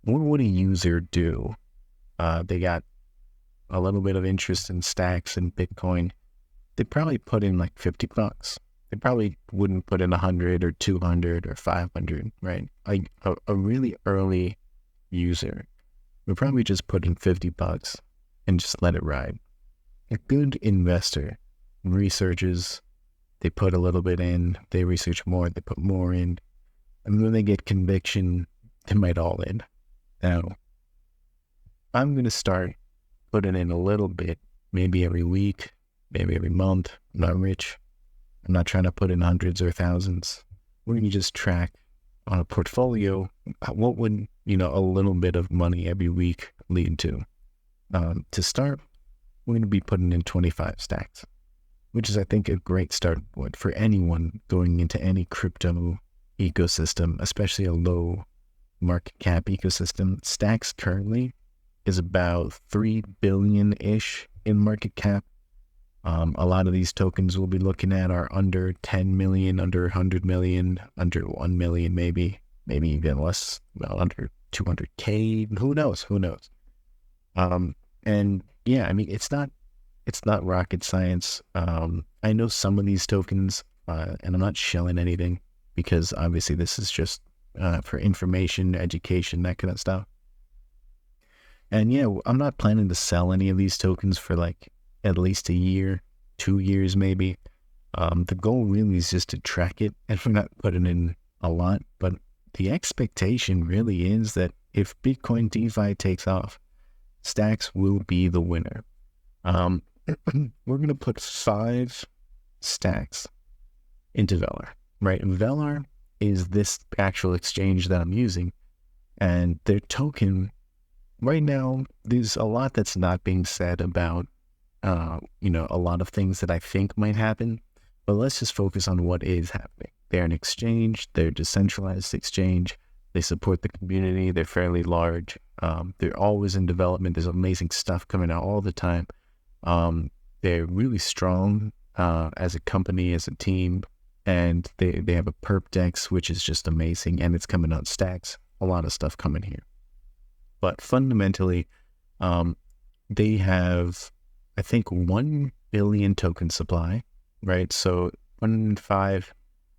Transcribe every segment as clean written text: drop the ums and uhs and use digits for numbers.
what would a user do? They got a little bit of interest in stacks and Bitcoin. They probably put in like $50. They probably wouldn't put in 100 or 200 or 500, right? Like a really early user would probably just put in $50 and just let it ride. A good investor researches, they put a little bit in, they research more, they put more in, and when they get conviction, they might all in. Now, I'm going to start putting in a little bit, maybe every week, maybe every month. I'm not rich. I'm not trying to put in hundreds or thousands. We're going to just track on a portfolio what would, a little bit of money every week lead to. To start, we're going to be putting in 25 stacks, which is, I think, a great starting point for anyone going into any crypto ecosystem, especially a low market cap ecosystem. Stacks currently is about 3 billion-ish in market cap. A lot of these tokens we'll be looking at are under 10 million, under 100 million, under 1 million maybe even less, well, under 200K. Who knows? And yeah, I mean, it's not rocket science. I know some of these tokens, and I'm not shilling anything because obviously this is just for information, education, that kind of stuff. And yeah, I'm not planning to sell any of these tokens for like at least a year, 2 years maybe. The goal really is just to track it, and we're not putting in a lot, but the expectation really is that if Bitcoin DeFi takes off, stacks will be the winner. We're going to put 5 stacks into Velar, right? Velar is this actual exchange that I'm using, and their token right now, there's a lot that's not being said about, a lot of things that I think might happen, but let's just focus on what is happening. They're an exchange, they're a decentralized exchange, they support the community, they're fairly large, they're always in development, there's amazing stuff coming out all the time. They're really strong as a company, as a team, and they have a perp dex, which is just amazing, and it's coming on stacks, a lot of stuff coming here. But fundamentally, they have, I think, 1 billion token supply, right? So 1 in 5,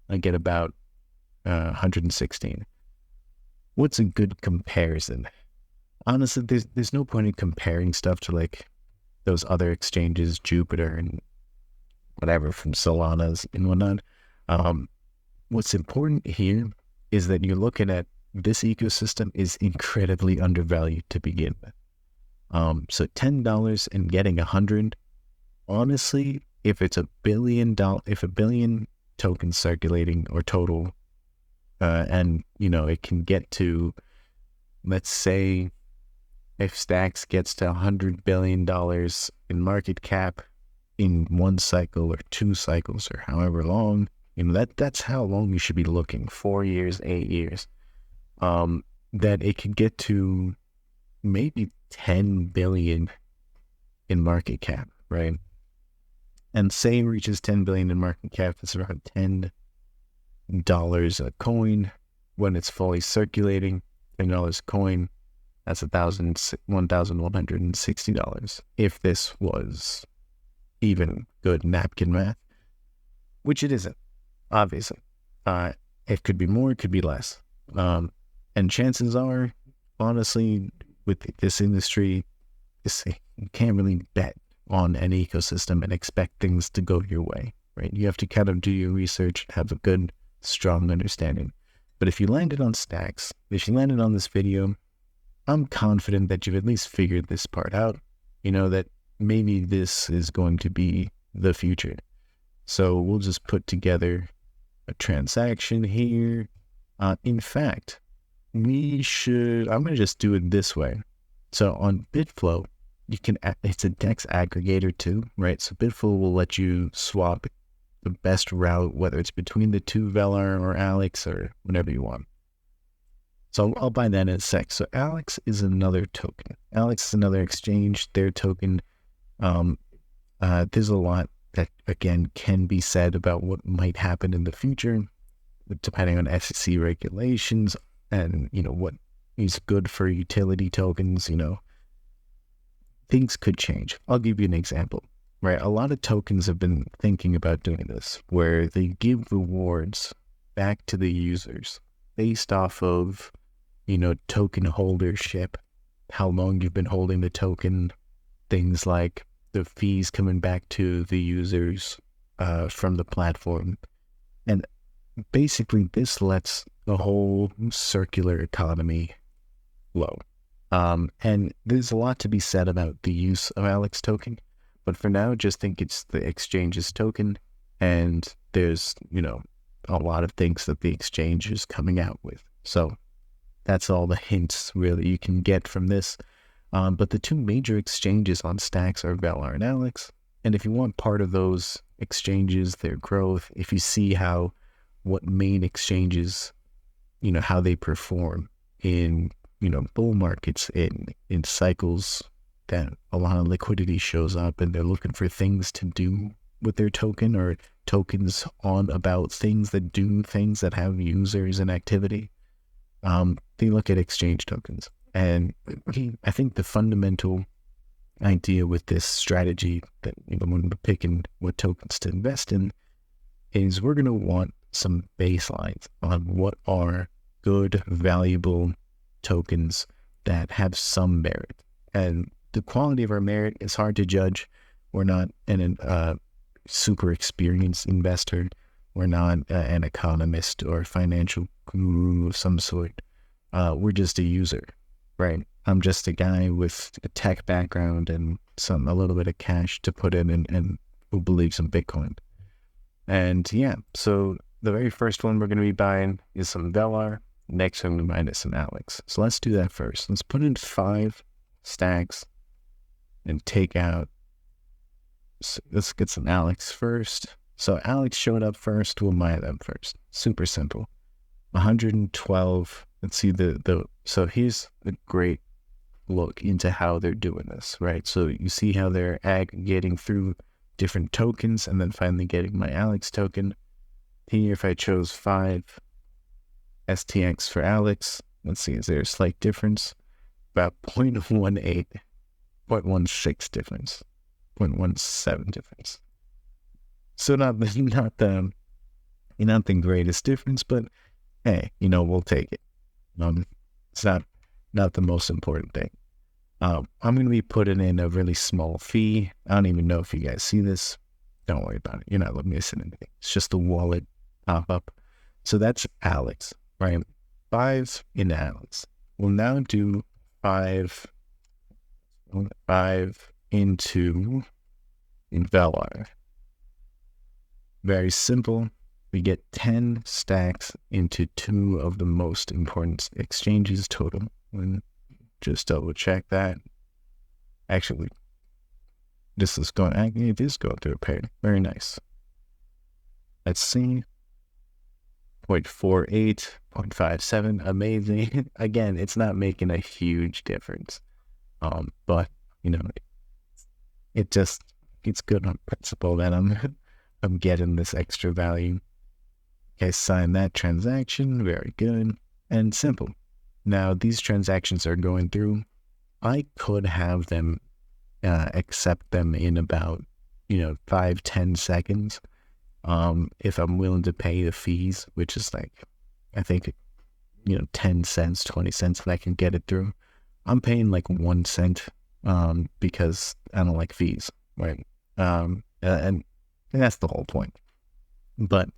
I get about 116. What's a good comparison? Honestly, there's no point in comparing stuff to like those other exchanges, Jupiter and whatever from Solana's and whatnot. What's important here is that you're looking at this ecosystem is incredibly undervalued to begin with. So $10 and getting 100, honestly, if it's if a billion tokens circulating or total, and it can get to, let's say, if Stacks gets to $100 billion in market cap in 1 cycle or 2 cycles or however long, that's how long you should be looking, 4 years, 8 years. That it could get to maybe 10 billion in market cap, right? And say it reaches 10 billion in market cap, that's around $10 a coin when it's fully circulating. $10 a coin, that's $1,160. If this was even good napkin math, which it isn't, obviously. It could be more, it could be less. And chances are, honestly, with this industry, you can't really bet on an ecosystem and expect things to go your way, right? You have to kind of do your research, have a good, strong understanding. But if you landed on stacks, if you landed on this video, I'm confident that you've at least figured this part out, that maybe this is going to be the future. So we'll just put together a transaction here. In fact, I'm going to just do it this way. So on Bitflow, it's a DEX aggregator too, right? So Bitflow will let you swap the best route, whether it's between the two, Velar or Alex or whatever you want. So I'll buy that in a sec. So Alex is another token. Alex is another exchange, their token. There's a lot that, again, can be said about what might happen in the future, depending on SEC regulations and, what He's good for utility tokens, things could change. I'll give you an example, right? A lot of tokens have been thinking about doing this, where they give rewards back to the users based off of, token holdership, how long you've been holding the token, things like the fees coming back to the users from the platform. And basically this lets the whole circular economy flow. And there's a lot to be said about the use of Alex token, but for now, just think it's the exchange's token, and there's, a lot of things that the exchange is coming out with. So that's all the hints really you can get from this. But the two major exchanges on Stacks are Velar and Alex. And if you want part of those exchanges, their growth, if you see what main exchanges, how they perform in, bull markets, in cycles that a lot of liquidity shows up and they're looking for things to do with their token, or tokens on about things that do things that have users and activity, they look at exchange tokens. And I think the fundamental idea with this strategy that, when we're picking what tokens to invest in, is we're going to want some baselines on what are good, valuable tokens that have some merit. And the quality of our merit is hard to judge. We're not an super experienced investor. We're not an economist or financial guru of some sort. We're just a user, right? I'm just a guy with a tech background and a little bit of cash to put in and who believes in Bitcoin. And yeah, so the very first one we're going to be buying is some Velar. Next one we're going to buy is some Alex. So let's do that first. Let's put in 5 stacks and take out. So let's get some Alex first. So Alex showed up first. We'll buy them first. Super simple. 112. Let's see so here's a great look into how they're doing this, right? So you see how they're aggregating through different tokens and then finally getting my Alex token. Here, if I chose 5 STX for Alex, let's see, is there a slight difference? About 0.18, 0.16 difference, 0.17 difference. So not the greatest difference, but hey, we'll take it. It's not the most important thing. I'm going to be putting in a really small fee. I don't even know if you guys see this. Don't worry about it. You're not missing anything. It's just a wallet pop-up. So that's Alex, right? 5 in Alex. We'll now do 5 into Velar. Very simple. We get 10 stacks into 2 of the most important exchanges total. And just double check that. Actually, it is going through a pair. Very nice. Let's see. 0.48, 0.57, amazing. Again, it's not making a huge difference. But it's good on principle that I'm getting this extra value. Okay, sign that transaction. Very good and simple. Now these transactions are going through. I could have them accept them in about 5-10 seconds. If I'm willing to pay the fees, which is I think 10 cents, 20 cents, that I can get it through. I'm paying 1 cent because I don't like fees, right? And that's the whole point. But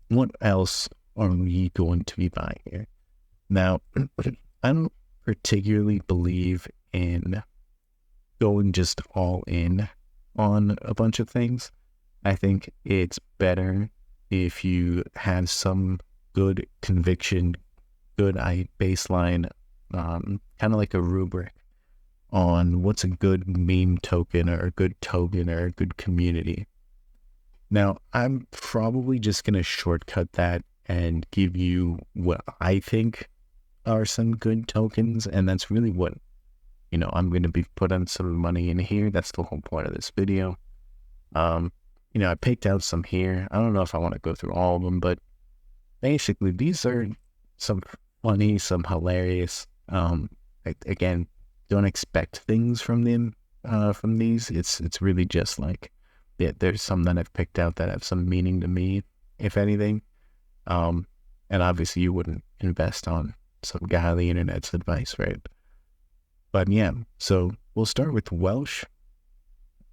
what else are we going to be buying here? Now, I don't particularly believe in going just all in on a bunch of things. I think it's better if you have some good conviction, good baseline, kind of like a rubric on what's a good meme token or a good token or a good community. Now, I'm probably just going to shortcut that and give you what I think are some good tokens, and that's really what, I'm going to be putting some money in here. That's the whole point of this video. I picked out some here. I don't know if I want to go through all of them, but basically these are some funny, some hilarious. Again, don't expect things from them, from these. It's really just like, there's some that I've picked out that have some meaning to me, if anything. And obviously you wouldn't invest on some guy on the internet's advice, right? But yeah, so we'll start with Welsh.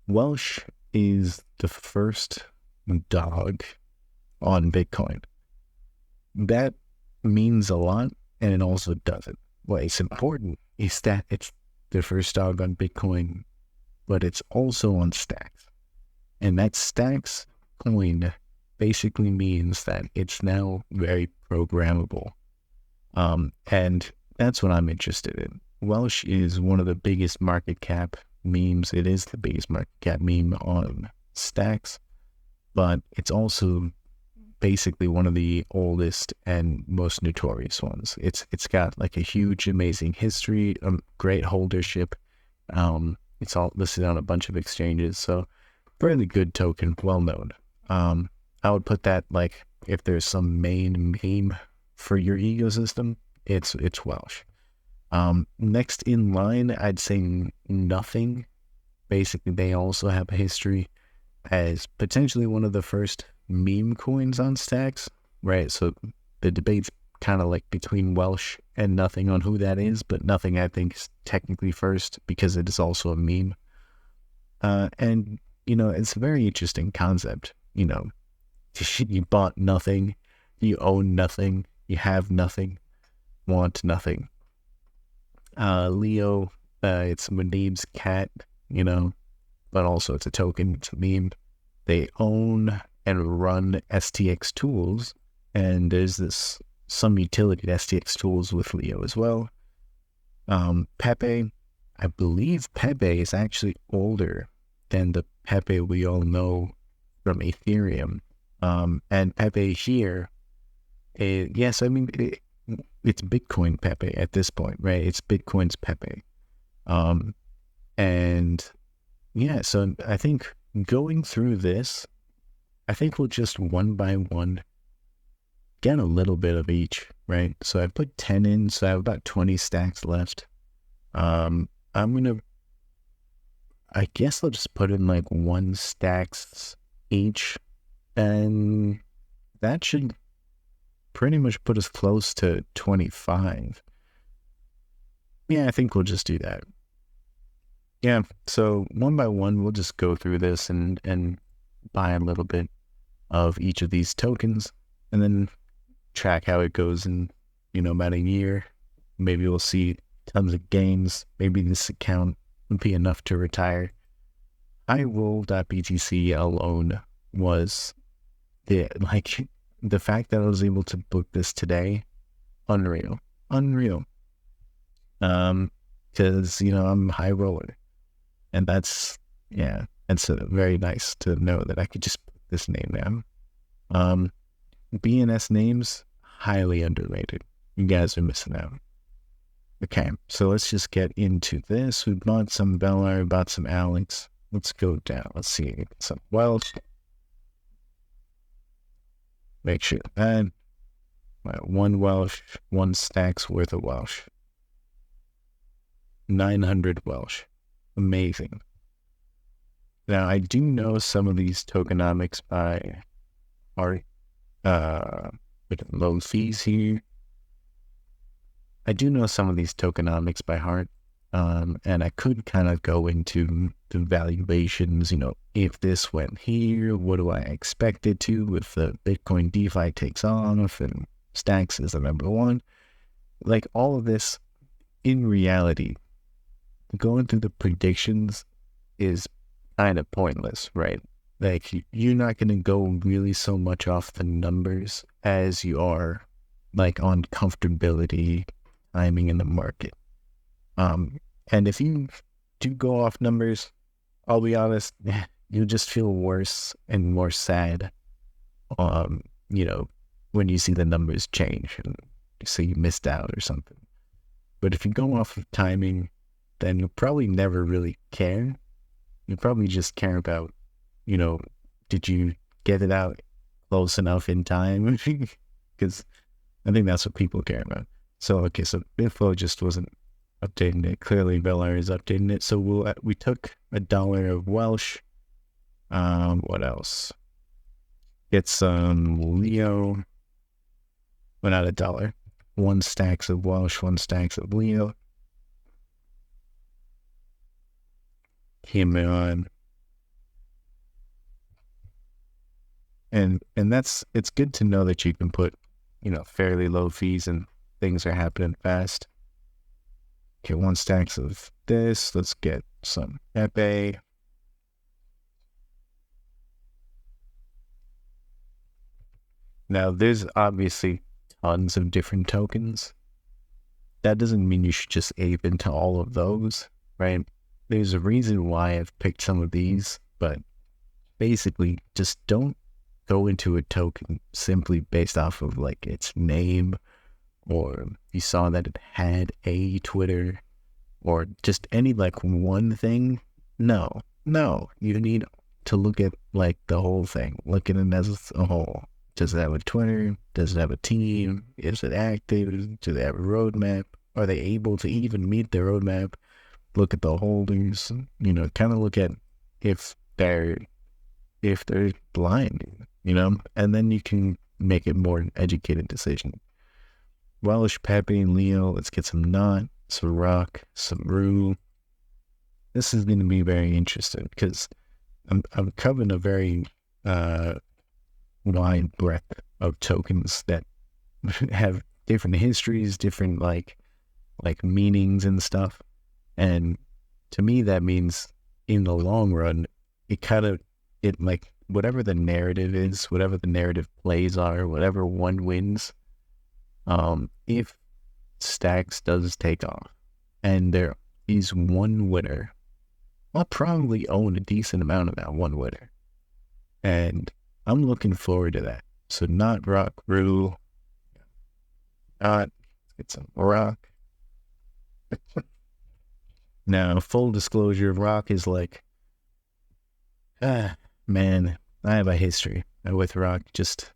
Welsh is the first dog on Bitcoin. That means a lot, and it also doesn't. What is important is that it's the first dog on Bitcoin, but it's also on Stacks. And that Stacks coin basically means that it's now very programmable. And that's what I'm interested in. Welsh is one of the biggest market cap memes. It is the biggest market cap meme on Stacks, but it's also basically one of the oldest and most notorious ones. It's got like a huge, amazing history, great holdership. It's all listed on a bunch of exchanges, so fairly good token, well known. I would put that, like, if there's some main meme for your ecosystem, it's Welsh. Next in line, I'd say Nothing. Basically, they also have a history as potentially one of the first meme coins on Stacks, right? So the debate's kind of like between Welsh and Nothing on who that is, but Nothing, I think, is technically first because it is also a meme. And, it's a very interesting concept. You bought nothing, you own nothing, you have nothing, want nothing. Leo, it's Muneeb's cat, but also it's a token, it's a meme. They own and run STX tools, and there's some utility to STX tools with Leo as well. Pepe, I believe Pepe is actually older than the Pepe we all know from Ethereum. And Pepe here, yes, I mean, it's Bitcoin Pepe at this point, right? It's Bitcoin's Pepe. And yeah, so I think going through this, I think we'll just one by one get a little bit of each, right? So I put 10 in, so I have about 20 stacks left. I guess I'll just put in like 1 stacks each, and that should pretty much put us close to 25. Yeah, I think we'll just do that. Yeah, so one by one, we'll just go through this and buy a little bit of each of these tokens, and then track how it goes in, about a year. Maybe we'll see tons of gains. Maybe this account would be enough to retire. Highroller.btc alone was the fact that I was able to book this today, unreal. Because, I'm high roller, and that's very nice to know that I could just put this name down. BNS names, highly underrated. You guys are missing out. Okay, so let's just get into this. We bought some Bellar, bought some Alex. Let's go down. Let's see. Some Welsh. Make sure that 1 Welsh, 1 stacks worth of Welsh. 900 Welsh. Amazing. Now, I do know some of these tokenomics by heart. With low fees here. I do know some of these tokenomics by heart. And I could kind of go into the valuations, if this went here, what do I expect it to if the Bitcoin DeFi takes off and Stacks is the number 1. Like all of this, in reality, going through the predictions is kind of pointless, right? Like, you're not going to go really so much off the numbers as you are, like, on comfortability, timing in the market. And if you do go off numbers, I'll be honest, you'll just feel worse and more sad, when you see the numbers change and you say you missed out or something. But if you go off of timing, then you'll probably never really care. You'll probably just care about, did you get it out close enough in time? Because I think that's what people care about. So okay, so Bitflow just wasn't updating it. Clearly, Velar is updating it. So we took $1 of Welsh. What else? Get some Leo. Well, not $1. 1 stacks of Welsh, 1 stacks of Leo. Came on. And it's good to know that you can put, fairly low fees and things are happening fast. Okay, 1 stacks of this. Let's get some Pepe. Now, there's obviously tons of different tokens. That doesn't mean you should just ape into all of those, right? There's a reason why I've picked some of these, but basically just don't go into a token simply based off of like its name, or you saw that it had a Twitter, or just any like one thing. No, you need to look at like the whole thing. Look at it as a whole. Does it have a Twitter? Does it have a team? Is it active? Do they have a roadmap? Are they able to even meet their roadmap? Look at the holders, kind of look at if they're blind, and then you can make a more educated decision. Welsh, Pepe, and Leo. Let's get some Knot, some Rock, some Rue. This is going to be very interesting because I'm covering a very wide breadth of tokens that have different histories, different like meanings and stuff. And to me, that means in the long run, whatever the narrative is, whatever the narrative plays are, whatever one wins, if Stacks does take off and there is one winner, I'll probably own a decent amount of that one winner. And I'm looking forward to that. So Not, Rock, Rue. Not, get some Rock. Now, full disclosure, Rock is like, man, I have a history with Rock, just,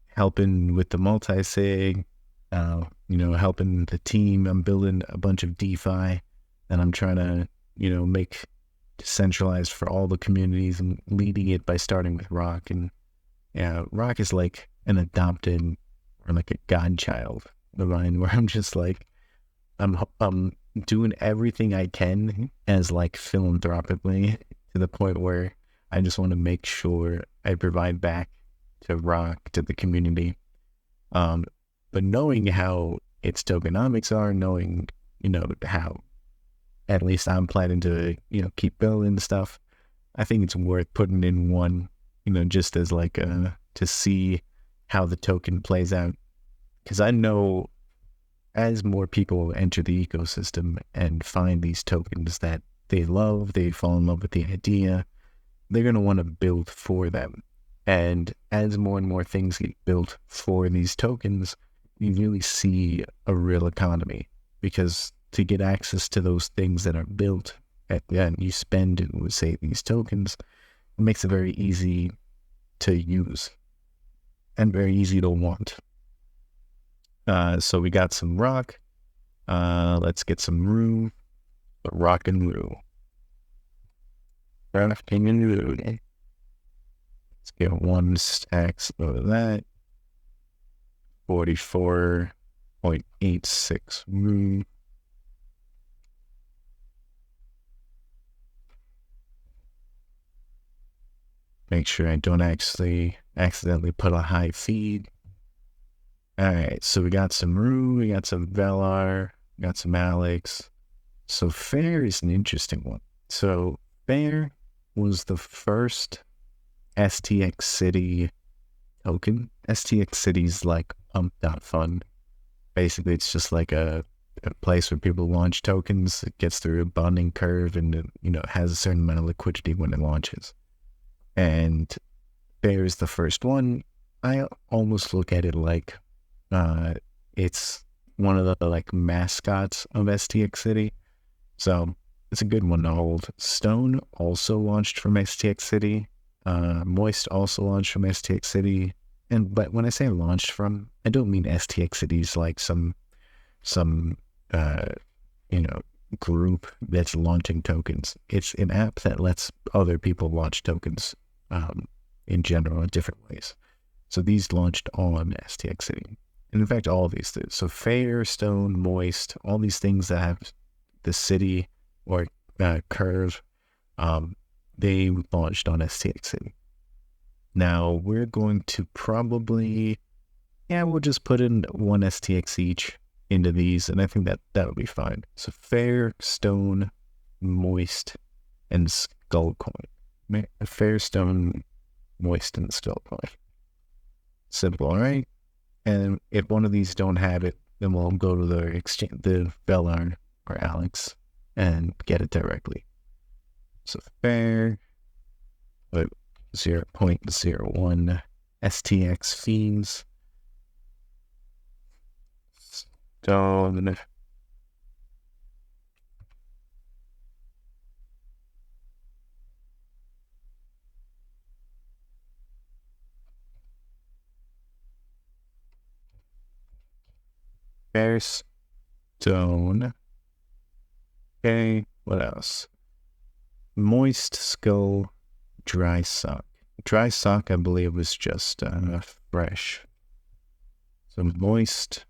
helping with the multi-sig, helping the team. I'm building a bunch of DeFi and I'm trying to, make decentralized for all the communities and leading it by starting with Rock. And yeah, Rock is like an adopted or like a godchild of mine, where I'm just like, I'm doing everything I can as like philanthropically, to the point where I just want to make sure I provide back to Rock, to the community. But knowing how its tokenomics are, knowing, how at least I'm planning to, keep building stuff, I think it's worth putting in one, just as like to see how the token plays out. Because I know as more people enter the ecosystem and find these tokens that they love, they fall in love with the idea, they're going to want to build for them. And as more and more things get built for these tokens, you really see a real economy, because to get access to those things that are built at the end, you spend with, say, these tokens. It makes it very easy to use and very easy to want. So we got some Rock. Let's get some Rue. Rock and Rue. Rock and Rue. Let's get 1 stacks of that. 44.86 Rue. Make sure I don't accidentally put a high feed. All right, so we got some Rue, we got some Velar, we got some Alex. So Fair is an interesting one. So Fair was the first STX City token. STX City's like pump.fund. Basically, it's just like a place where people launch tokens. It gets through a bonding curve and it, has a certain amount of liquidity when it launches. And Fair is the first one. I almost look at it like it's one of the like mascots of STX City. So it's a good one to hold. Stone also launched from STX City. Moist also launched from STX City. but when I say launched from, I don't mean STX Cities like some uh you know group that's launching tokens. It's an app that lets other people launch tokens in general in different ways. So these launched on STX City. And in fact, all of these things. So Fair, Stone, Moist, all these things that have the city or curve, they launched on STX City. Now we're going to probably, we'll just put in one STX each into these, and I think that'll be fine. So Fair, Stone, Moist, and Skullcoin. Fair, Stone, Moist, and Skullcoin. Simple, all right? And if one of these don't have it, then we'll go to the exchange, the Velar or Alex, and get it directly. So Fair, but 0.01 STX fees. Stone. Fair, Stone. Okay, what else? Moist, Skull, Dry Sock. Dry Sock, I believe, was just fresh. So Moist.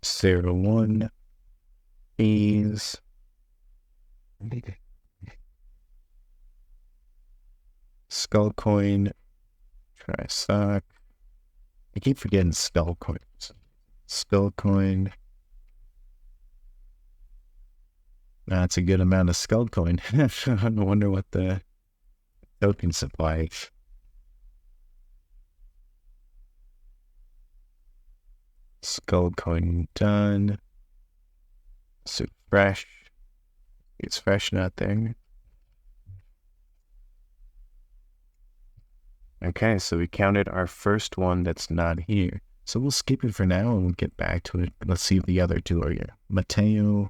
Zero one fees. Skullcoin, Dry Sock. I keep forgetting Skullcoins. Skullcoin. That's a good amount of Skullcoin. I wonder what the token supply is. Skullcoin done. So fresh. It's fresh, not there. Okay, so we counted our first one that's not here. So we'll skip it for now and we'll get back to it. Let's see if the other two are here. Mateo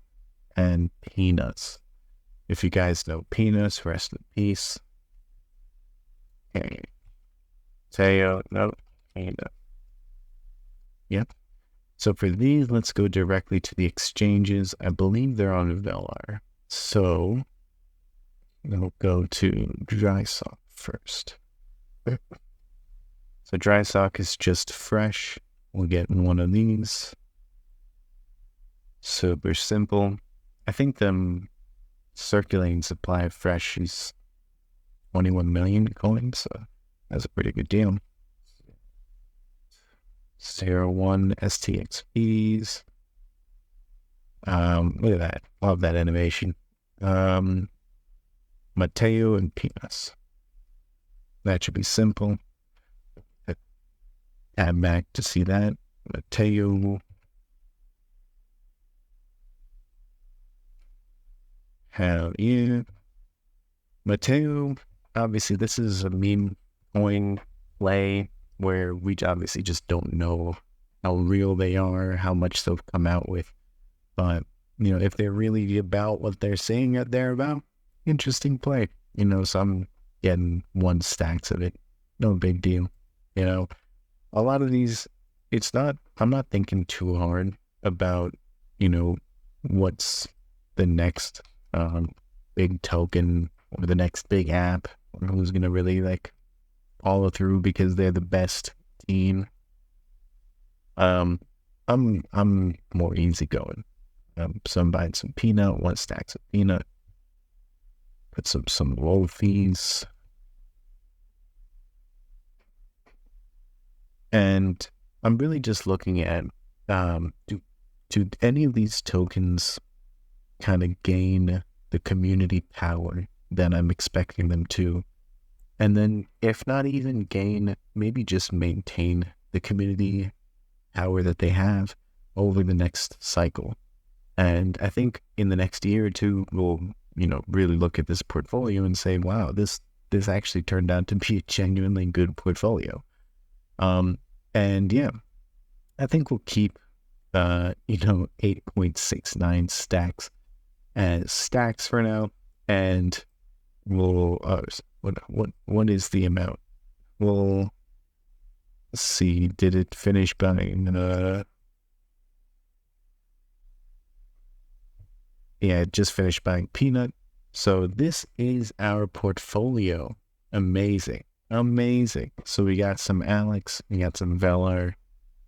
and Peanuts. If you guys know Peanuts, rest in peace. Okay. Mateo, no, Peanut. Yep. So for these, let's go directly to the exchanges. I believe they're on Velar. So we'll go to Dry Sock first. So Dry Sock is just fresh. We'll get one of these. Super simple. I think the circulating supply of fresh is 21 million coins, so that's a pretty good deal. 01 STXPs. Look at that. Love that animation. Mateo and Peanuts. That should be simple. Add back to see that. Mateo. Hell yeah. Mateo, obviously this is a meme coin play where we obviously just don't know how real they are, how much they'll come out with. But, if they're really about what they're saying that they're about, interesting play. So I'm getting 1 stacks of it. No big deal. A lot of these, I'm not thinking too hard about, what's the next big token or the next big app or who's going to really follow through because they're the best team. I'm more easygoing. So I'm buying some peanut, 1 stacks of peanut. Put some low fees. And I'm really just looking at, do any of these tokens kind of gain the community power that I'm expecting them to? And then if not even gain, maybe just maintain the community power that they have over the next cycle. And I think in the next year or two, we'll, really look at this portfolio and say, wow, this actually turned out to be a genuinely good portfolio. And yeah, I think we'll keep, 8.69 stacks as stacks for now, and we'll what is the amount? We'll see. Did it finish buying? Yeah, it just finished buying peanut. So this is our portfolio. Amazing, amazing. So we got some Alex, we got some Velar,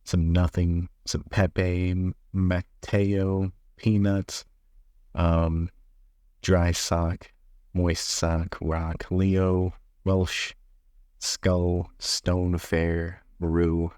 some Nothing, some Pepe, Mateo, Peanuts, Dry Sock, Moist Sock, Rock, Leo, Welsh, Skull, Stone Fair, Rue,